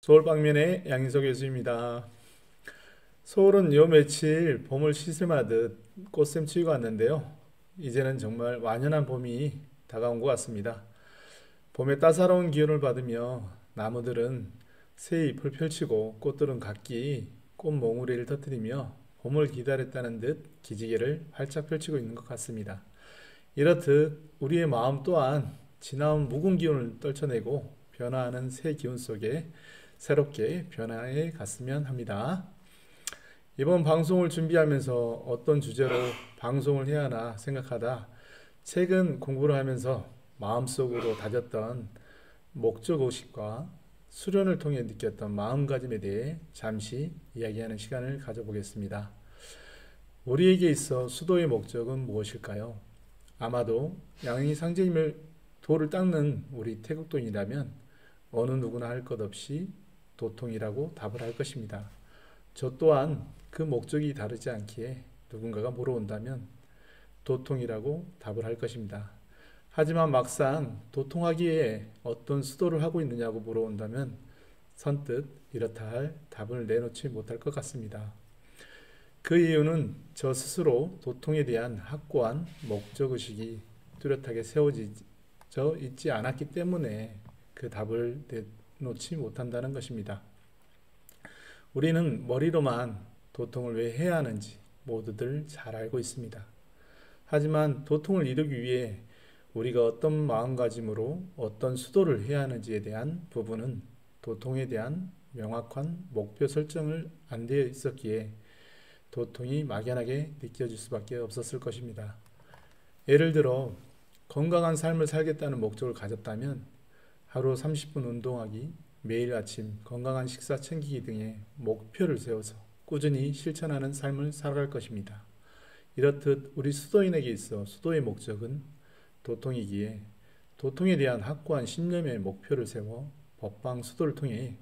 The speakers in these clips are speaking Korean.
서울 방면의 양인석 교수입니다. 서울은 요 며칠 봄을 시샘하듯 꽃샘추위가 왔는데요. 이제는 정말 완연한 봄이 다가온 것 같습니다. 봄의 따사로운 기운을 받으며 나무들은 새 잎을 펼치고 꽃들은 각기 꽃몽우리를 터뜨리며 봄을 기다렸다는 듯 기지개를 활짝 펼치고 있는 것 같습니다. 이렇듯 우리의 마음 또한 지나온 묵은 기운을 떨쳐내고 변화하는 새 기운 속에 새롭게 변화해 갔으면 합니다. 이번 방송을 준비하면서 어떤 주제로 방송을 해야 하나 생각하다 최근 공부를 하면서 마음속으로 다졌던 목적의식과 수련을 통해 느꼈던 마음가짐에 대해 잠시 이야기하는 시간을 가져보겠습니다. 우리에게 있어 수도의 목적은 무엇일까요? 아마도 양이 상제님을 도를 닦는 우리 태국도인이라면 어느 누구나 할 것 없이 도통이라고 답을 할 것입니다. 저 또한 그 목적이 다르지 않기에 누군가가 물어온다면 도통이라고 답을 할 것입니다. 하지만 막상 도통하기에 어떤 수도를 하고 있느냐고 물어온다면 선뜻 이렇다 할 답을 내놓지 못할 것 같습니다. 그 이유는 저 스스로 도통에 대한 확고한 목적의식이 뚜렷하게 세워져 있지 않았기 때문에 그 답을 내놓지 못한다는 것입니다. 우리는 머리로만 도통을 왜 해야 하는지 모두들 잘 알고 있습니다. 하지만 도통을 이루기 위해 우리가 어떤 마음가짐으로 어떤 수도를 해야 하는지에 대한 부분은 도통에 대한 명확한 목표 설정을 안 되어 있었기에 도통이 막연하게 느껴질 수밖에 없었을 것입니다. 예를 들어 건강한 삶을 살겠다는 목적을 가졌다면 하루 30분 운동하기, 매일 아침 건강한 식사 챙기기 등의 목표를 세워서 꾸준히 실천하는 삶을 살아갈 것입니다. 이렇듯 우리 수도인에게 있어 수도의 목적은 도통이기에 도통에 대한 확고한 신념의 목표를 세워 법방 수도를 통해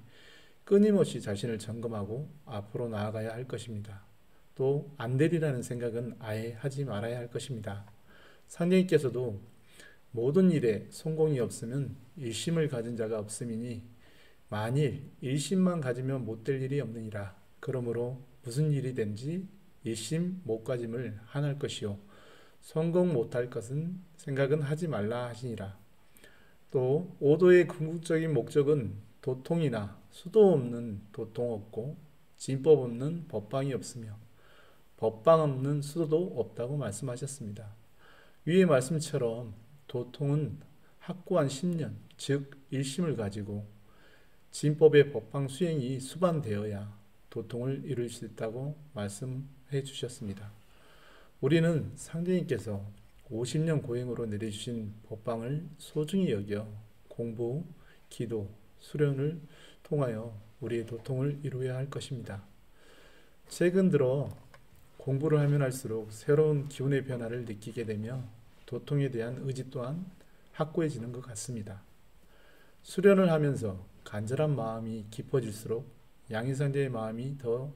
끊임없이 자신을 점검하고 앞으로 나아가야 할 것입니다. 또 안 되리라는 생각은 아예 하지 말아야 할 것입니다. 상대님께서도 모든 일에 성공이 없으면 일심을 가진 자가 없음이니 만일 일심만 가지면 못 될 일이 없느니라. 그러므로 무슨 일이 된지 일심 못 가짐을 한할 것이요 성공 못할 것은 생각은 하지 말라 하시니라. 또 오도의 궁극적인 목적은 도통이나 수도 없는 도통 없고 진법 없는 법방이 없으며 법방 없는 수도도 없다고 말씀하셨습니다. 위의 말씀처럼 도통은 확고한 신념, 즉 일심을 가지고 진법의 법방 수행이 수반되어야 도통을 이룰 수 있다고 말씀해 주셨습니다. 우리는 상대님께서 50년 고행으로 내려주신 법방을 소중히 여겨 공부, 기도, 수련을 통하여 우리의 도통을 이루어야 할 것입니다. 최근 들어 공부를 하면 할수록 새로운 기운의 변화를 느끼게 되며 도통에 대한 의지 또한 확고해지는 것 같습니다. 수련을 하면서 간절한 마음이 깊어질수록 양희상제의 마음이 더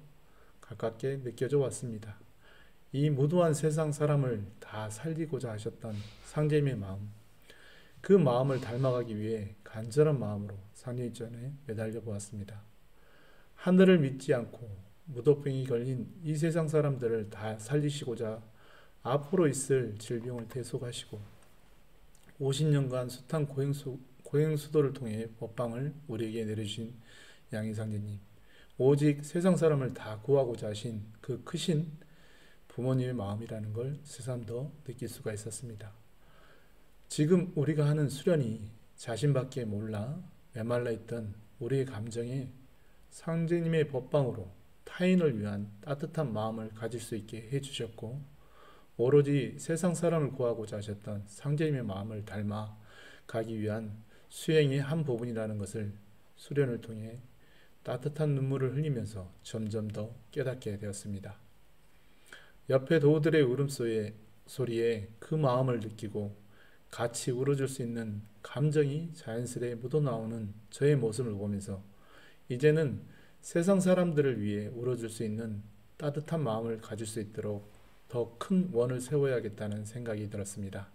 가깝게 느껴져 왔습니다. 이 무도한 세상 사람을 다 살리고자 하셨던 상제님의 마음, 그 마음을 닮아가기 위해 간절한 마음으로 상제님 전에 매달려 보았습니다. 하늘을 믿지 않고 무도병이 걸린 이 세상 사람들을 다 살리시고자 앞으로 있을 질병을 대속하시고 50년간 숱한 고행수도를 통해 법방을 우리에게 내려주신 양희상제님, 오직 세상 사람을 다 구하고자 하신 그 크신 부모님의 마음이라는 걸 새삼 더 느낄 수가 있었습니다. 지금 우리가 하는 수련이 자신밖에 몰라 메말라 있던 우리의 감정에 상제님의 법방으로 타인을 위한 따뜻한 마음을 가질 수 있게 해주셨고 오로지 세상 사람을 구하고자 하셨던 상제님의 마음을 닮아 가기 위한 수행의 한 부분이라는 것을 수련을 통해 따뜻한 눈물을 흘리면서 점점 더 깨닫게 되었습니다. 옆에 도우들의 울음소리에 그 마음을 느끼고 같이 울어줄 수 있는 감정이 자연스레 묻어나오는 저의 모습을 보면서 이제는 세상 사람들을 위해 울어줄 수 있는 따뜻한 마음을 가질 수 있도록 더 큰 원을 세워야겠다는 생각이 들었습니다.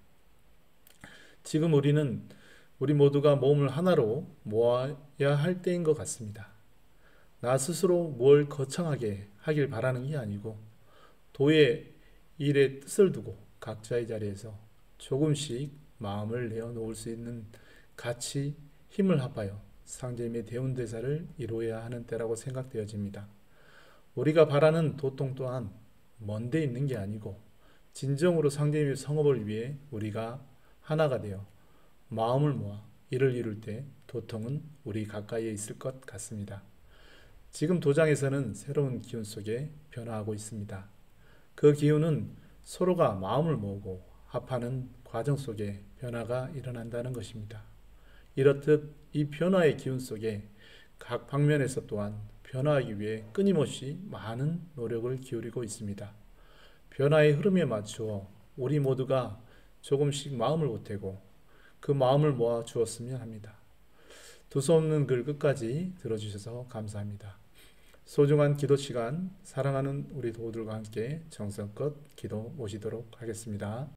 지금 우리 모두가 몸을 하나로 모아야 할 때인 것 같습니다. 나 스스로 뭘 거창하게 하길 바라는 게 아니고 도의 일의 뜻을 두고 각자의 자리에서 조금씩 마음을 내어놓을 수 있는 같이 힘을 합하여 상제님의 대운대사를 이루어야 하는 때라고 생각되어집니다. 우리가 바라는 도통 또한 먼데 있는 게 아니고 진정으로 상제님의 성업을 위해 우리가 하나가 되어 마음을 모아 이를 이룰 때 도통은 우리 가까이에 있을 것 같습니다. 지금 도장에서는 새로운 기운 속에 변화하고 있습니다. 그 기운은 서로가 마음을 모으고 합하는 과정 속에 변화가 일어난다는 것입니다. 이렇듯 이 변화의 기운 속에 각 방면에서 또한 변화하기 위해 끊임없이 많은 노력을 기울이고 있습니다. 변화의 흐름에 맞추어 우리 모두가 조금씩 마음을 보태고 그 마음을 모아 주었으면 합니다. 두서없는 글 끝까지 들어주셔서 감사합니다. 소중한 기도 시간, 사랑하는 우리 도우들과 함께 정성껏 기도 모시도록 하겠습니다.